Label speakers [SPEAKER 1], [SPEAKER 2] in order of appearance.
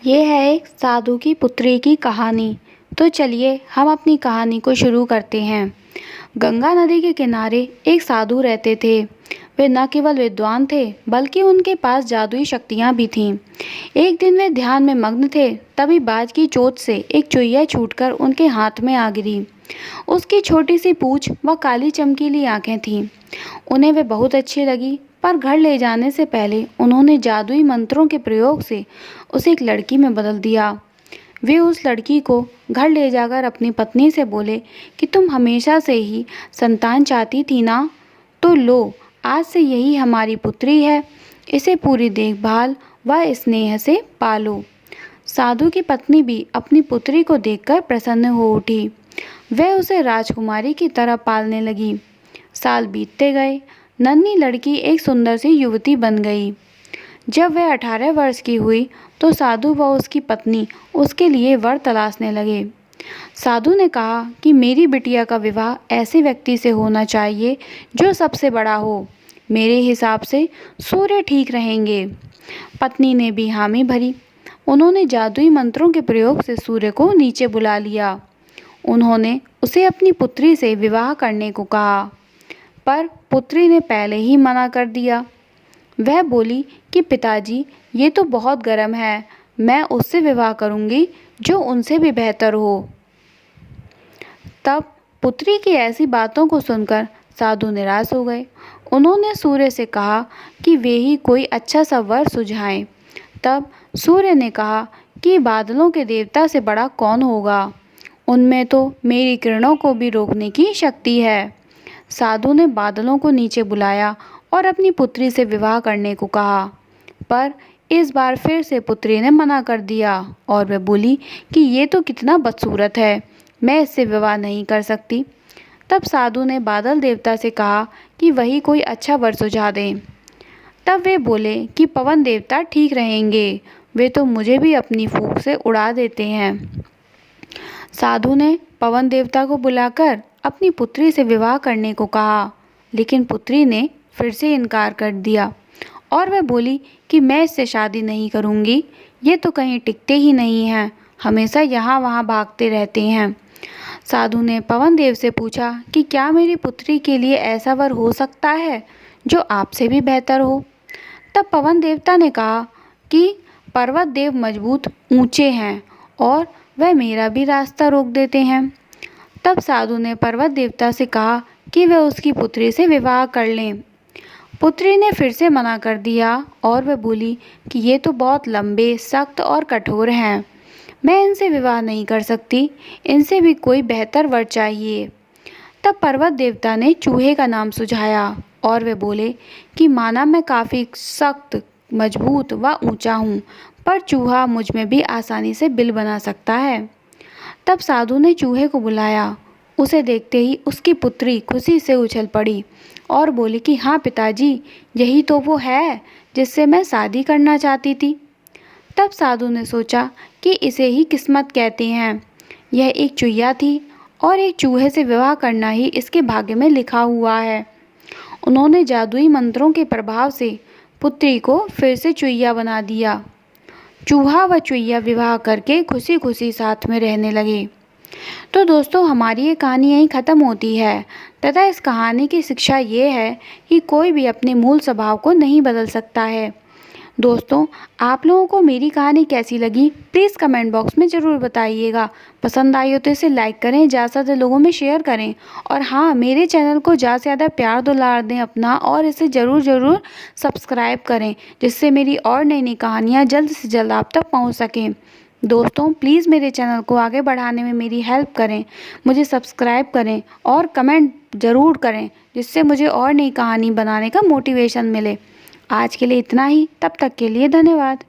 [SPEAKER 1] ये है एक साधु की पुत्री की कहानी। तो चलिए हम अपनी कहानी को शुरू करते हैं। गंगा नदी के किनारे एक साधु रहते थे। वे न केवल विद्वान थे बल्कि उनके पास जादुई शक्तियां भी थीं। एक दिन वे ध्यान में मग्न थे, तभी बाज की चोंच से एक चुईया छूटकर उनके हाथ में आ गिरी। उसकी छोटी सी पूंछ व काली चमकीली आंखें थीं। उन्हें वे बहुत अच्छी लगी, पर घर ले जाने से पहले उन्होंने जादुई मंत्रों के प्रयोग से उसे एक लड़की में बदल दिया। वे उस लड़की को घर ले जाकर अपनी पत्नी से बोले कि तुम हमेशा से ही संतान चाहती थी ना, तो लो, आज से यही हमारी पुत्री है। इसे पूरी देखभाल व स्नेह से पालो। साधु की पत्नी भी अपनी पुत्री को देखकर प्रसन्न हो उठी। वह उसे राजकुमारी की तरह पालने लगी। साल बीतते गए, नन्ही लड़की एक सुंदर सी युवती बन गई। जब वह 18 वर्ष की हुई तो साधु व उसकी पत्नी उसके लिए वर तलाशने लगे। साधु ने कहा कि मेरी बिटिया का विवाह ऐसे व्यक्ति से होना चाहिए जो सबसे बड़ा हो। मेरे हिसाब से सूर्य ठीक रहेंगे। पत्नी ने भी हामी भरी। उन्होंने जादुई मंत्रों के प्रयोग से सूर्य को नीचे बुला लिया। उन्होंने उसे अपनी पुत्री से विवाह करने को कहा, पर पुत्री ने पहले ही मना कर दिया। वह बोली कि पिताजी, ये तो बहुत गर्म है, मैं उससे विवाह करूंगी जो उनसे भी बेहतर हो। तब पुत्री की ऐसी बातों को सुनकर साधु निराश हो गए। उन्होंने सूर्य से कहा कि वे ही कोई अच्छा सा वर सुझाएं। तब सूर्य ने कहा कि बादलों के देवता से बड़ा कौन होगा, उनमें तो मेरी किरणों को भी रोकने की शक्ति है। साधु ने बादलों को नीचे बुलाया और अपनी पुत्री से विवाह करने को कहा, पर इस बार फिर से पुत्री ने मना कर दिया और वह बोली कि ये तो कितना बदसूरत है, मैं इससे विवाह नहीं कर सकती। तब साधु ने बादल देवता से कहा कि वही कोई अच्छा वर सुझा दें। तब वे बोले कि पवन देवता ठीक रहेंगे, वे तो मुझे भी अपनी फूंक से उड़ा देते हैं। साधु ने पवन देवता को बुलाकर अपनी पुत्री से विवाह करने को कहा, लेकिन पुत्री ने फिर से इनकार कर दिया और वह बोली कि मैं इससे शादी नहीं करूंगी, ये तो कहीं टिकते ही नहीं हैं, हमेशा यहाँ वहाँ भागते रहते हैं। साधु ने पवन देव से पूछा कि क्या मेरी पुत्री के लिए ऐसा वर हो सकता है जो आपसे भी बेहतर हो। तब पवन देवता ने कहा कि पर्वत देव मजबूत ऊंचे हैं और वह मेरा भी रास्ता रोक देते हैं। तब साधु ने पर्वत देवता से कहा कि वह उसकी पुत्री से विवाह कर लें। पुत्री ने फिर से मना कर दिया और वह बोली कि ये तो बहुत लंबे, सख्त और कठोर हैं, मैं इनसे विवाह नहीं कर सकती, इनसे भी कोई बेहतर वर चाहिए। तब पर्वत देवता ने चूहे का नाम सुझाया और वे बोले कि माना मैं काफ़ी सख्त, मजबूत व ऊंचा हूँ, पर चूहा मुझ में भी आसानी से बिल बना सकता है। तब साधु ने चूहे को बुलाया। उसे देखते ही उसकी पुत्री खुशी से उछल पड़ी और बोली कि हाँ पिताजी, यही तो वो है जिससे मैं शादी करना चाहती थी। तब साधु ने सोचा कि इसे ही किस्मत कहते हैं। यह एक चुईया थी और एक चूहे से विवाह करना ही इसके भाग्य में लिखा हुआ है। उन्होंने जादुई मंत्रों के प्रभाव से पुत्री को फिर से चुईया बना दिया। चूहा व चुईया विवाह करके खुशी खुशी साथ में रहने लगे। तो दोस्तों, हमारी ये कहानी यहीं ख़त्म होती है तथा इस कहानी की शिक्षा ये है कि कोई भी अपने मूल स्वभाव को नहीं बदल सकता है। दोस्तों, आप लोगों को मेरी कहानी कैसी लगी प्लीज़ कमेंट बॉक्स में ज़रूर बताइएगा। पसंद आई हो तो इसे लाइक करें, ज़्यादा से ज़्यादा लोगों में शेयर करें और हाँ, मेरे चैनल को ज़्यादा से ज़्यादा प्यार दुलार दें अपना और इसे ज़रूर सब्सक्राइब करें, जिससे मेरी और नई नई कहानियाँ जल्द से जल्द आप तक पहुँच सकें। दोस्तों, प्लीज़ मेरे चैनल को आगे बढ़ाने में मेरी हेल्प करें, मुझे सब्सक्राइब करें और कमेंट ज़रूर करें, जिससे मुझे और नई कहानी बनाने का मोटिवेशन मिले। आज के लिए इतना ही, तब तक के लिए धन्यवाद।